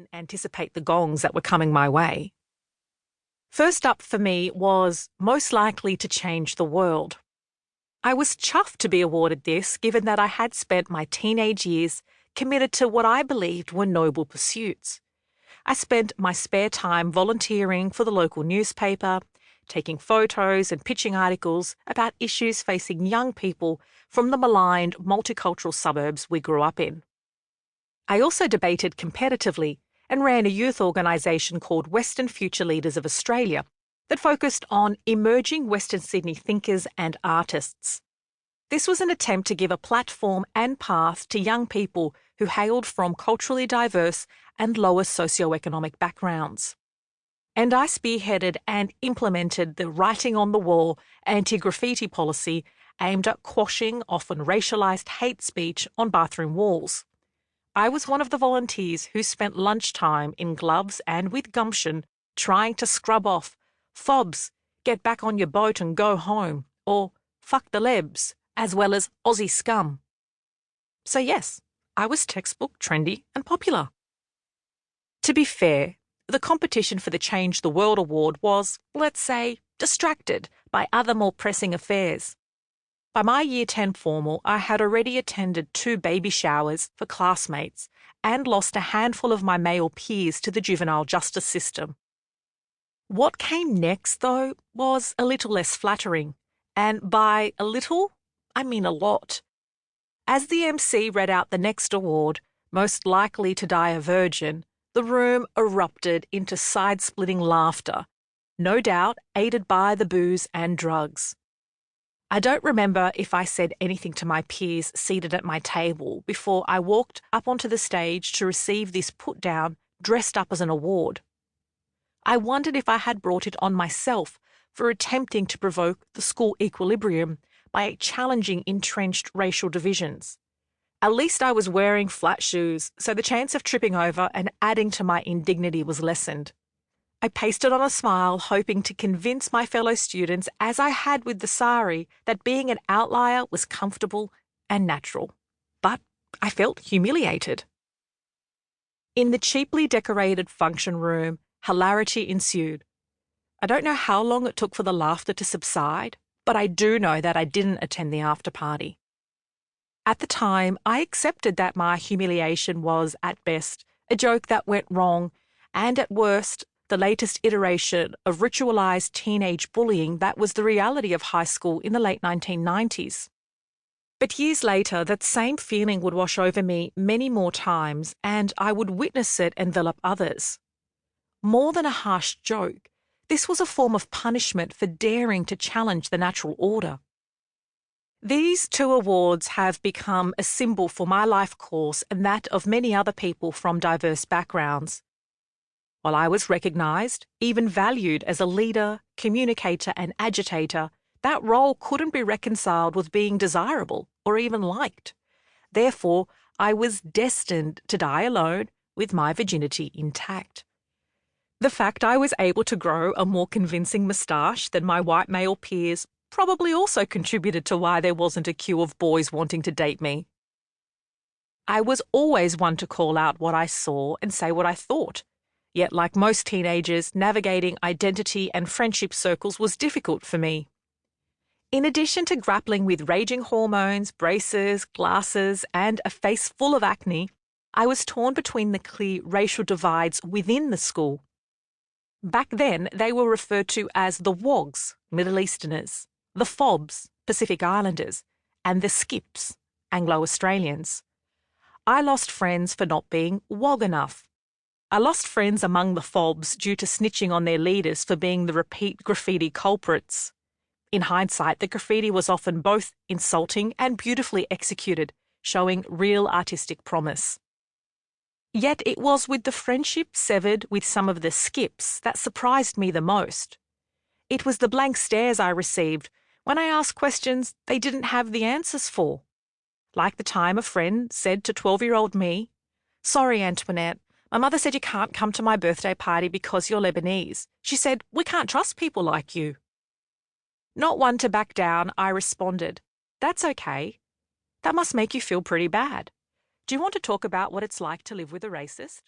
didn't anticipate the gongs that were coming my way. First up for me was most likely to change the world. I was chuffed to be awarded this, given that I had spent my teenage years committed to what I believed were noble pursuits. I spent my spare time volunteering for the local newspaper, taking photos and pitching articles about issues facing young people from the maligned multicultural suburbs we grew up in. I also debated competitively and ran a youth organisation called Western Future Leaders of Australia that focused on emerging Western Sydney thinkers and artists. This was an attempt to give a platform and path to young people who hailed from culturally diverse and lower socioeconomic backgrounds. And I spearheaded and implemented the writing on the wall anti-graffiti policy aimed at quashing often racialised hate speech on bathroom walls. I was one of the volunteers who spent lunchtime in gloves and with gumption trying to scrub off "Fobs, get back on your boat and go home," or "fuck the lebs," as well as "Aussie scum." So yes, I was textbook trendy and popular. To be fair, the competition for the Change the World award was, let's say, distracted by other more pressing affairs. By my Year 10 formal, I had already attended 2 baby showers for classmates and lost a handful of my male peers to the juvenile justice system. What came next, though, was a little less flattering, and by a little, I mean a lot. As the MC read out the next award, most likely to die a virgin, the room erupted into side-splitting laughter, no doubt aided by the booze and drugs. I don't remember if I said anything to my peers seated at my table before I walked up onto the stage to receive this put-down dressed up as an award. I wondered if I had brought it on myself for attempting to provoke the school equilibrium by challenging entrenched racial divisions. At least I was wearing flat shoes, so the chance of tripping over and adding to my indignity was lessened. I pasted on a smile, hoping to convince my fellow students, as I had with the sari, that being an outlier was comfortable and natural. But I felt humiliated. In the cheaply decorated function room, hilarity ensued. I don't know how long it took for the laughter to subside, but I do know that I didn't attend the after party. At the time, I accepted that my humiliation was, at best, a joke that went wrong, and at worst, the latest iteration of ritualised teenage bullying that was the reality of high school in the late 1990s. But years later, that same feeling would wash over me many more times, and I would witness it envelop others. More than a harsh joke, this was a form of punishment for daring to challenge the natural order. These 2 awards have become a symbol for my life course and that of many other people from diverse backgrounds. While I was recognised, even valued as a leader, communicator and agitator, that role couldn't be reconciled with being desirable or even liked. Therefore, I was destined to die alone with my virginity intact. The fact I was able to grow a more convincing moustache than my white male peers probably also contributed to why there wasn't a queue of boys wanting to date me. I was always one to call out what I saw and say what I thought. Yet, like most teenagers, navigating identity and friendship circles was difficult for me. In addition to grappling with raging hormones, braces, glasses, and a face full of acne, I was torn between the clear racial divides within the school. Back then, they were referred to as the WOGs, Middle Easterners, the FOBs, Pacific Islanders, and the SCIPs, Anglo-Australians. I lost friends for not being WOG enough. I lost friends among the FOBs due to snitching on their leaders for being the repeat graffiti culprits. In hindsight, the graffiti was often both insulting and beautifully executed, showing real artistic promise. Yet it was with the friendship severed with some of the skips that surprised me the most. It was the blank stares I received when I asked questions they didn't have the answers for. Like the time a friend said to 12-year-old me, "Sorry, Antoinette, my mother said you can't come to my birthday party because you're Lebanese. She said, we can't trust people like you." Not one to back down, I responded, "That's okay. That must make you feel pretty bad. Do you want to talk about what it's like to live with a racist?"